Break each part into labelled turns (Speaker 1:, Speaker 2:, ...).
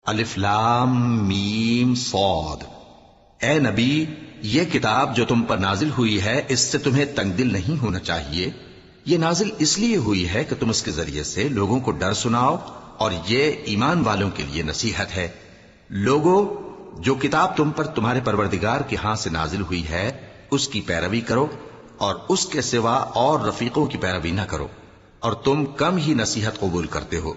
Speaker 1: الف لام میم صاد۔ اے نبی، یہ کتاب جو تم پر نازل ہوئی ہے اس سے تمہیں تنگ دل نہیں ہونا چاہیے۔ یہ نازل اس لیے ہوئی ہے کہ تم اس کے ذریعے سے لوگوں کو ڈر سناؤ، اور یہ ایمان والوں کے لیے نصیحت ہے۔ لوگوں، جو کتاب تم پر تمہارے پروردگار کے ہاں سے نازل ہوئی ہے اس کی پیروی کرو، اور اس کے سوا اور رفیقوں کی پیروی نہ کرو، اور تم کم ہی نصیحت قبول کرتے ہو۔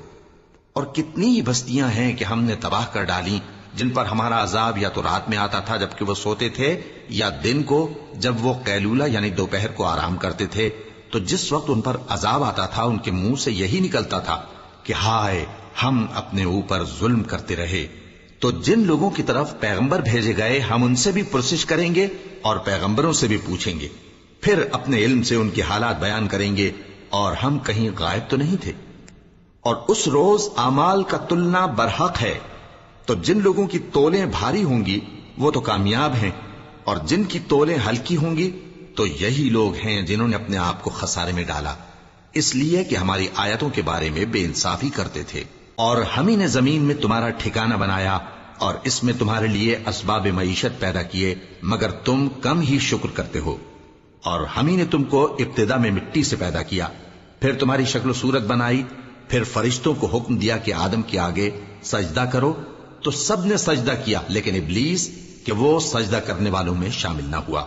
Speaker 1: اور کتنی ہی بستیاں ہیں کہ ہم نے تباہ کر ڈالی جن پر ہمارا عذاب یا تو رات میں آتا تھا جبکہ وہ سوتے تھے، یا دن کو جب وہ قیلولہ یعنی دوپہر کو آرام کرتے تھے، تو جس وقت ان پر عذاب آتا تھا ان کے منہ سے یہی نکلتا تھا کہ ہائے، ہم اپنے اوپر ظلم کرتے رہے۔ تو جن لوگوں کی طرف پیغمبر بھیجے گئے ہم ان سے بھی پرسش کریں گے اور پیغمبروں سے بھی پوچھیں گے، پھر اپنے علم سے ان کے حالات بیان کریں گے، اور ہم کہیں غائب تو نہیں تھے۔ اور اس روز اعمال کا تلنا برحق ہے، تو جن لوگوں کی تولیں بھاری ہوں گی وہ تو کامیاب ہیں، اور جن کی تولیں ہلکی ہوں گی تو یہی لوگ ہیں جنہوں نے اپنے آپ کو خسارے میں ڈالا، اس لیے کہ ہماری آیتوں کے بارے میں بے انصافی کرتے تھے۔ اور ہم ہی نے زمین میں تمہارا ٹھکانہ بنایا اور اس میں تمہارے لیے اسباب معیشت پیدا کیے، مگر تم کم ہی شکر کرتے ہو۔ اور ہم ہی نے تم کو ابتدا میں مٹی سے پیدا کیا، پھر تمہاری شکل و صورت بنائی، پھر فرشتوں کو حکم دیا کہ آدم کے آگے سجدہ کرو، تو سب نے سجدہ کیا لیکن ابلیس کہ وہ سجدہ کرنے والوں میں شامل نہ ہوا۔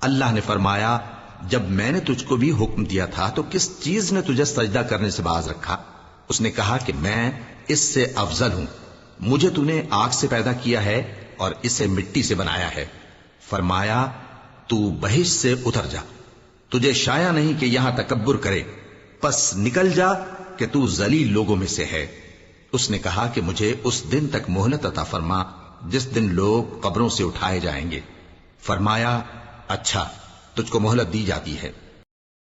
Speaker 1: اللہ نے فرمایا، جب میں نے تجھ کو بھی حکم دیا تھا تو کس چیز نے تجھے سجدہ کرنے سے باز رکھا؟ اس نے کہا کہ میں اس سے افضل ہوں، مجھے تو نے آگ سے پیدا کیا ہے اور اسے مٹی سے بنایا ہے۔ فرمایا، تو بہشت سے اتر جا، تجھے شایع نہیں کہ یہاں تکبر کرے، پس نکل جا کہ تو ذلیل لوگوں میں سے ہے۔ اس نے کہا کہ مجھے اس دن تک مہلت عطا فرما جس دن لوگ قبروں سے اٹھائے جائیں گے۔ فرمایا، اچھا، تجھ کو مہلت دی جاتی ہے۔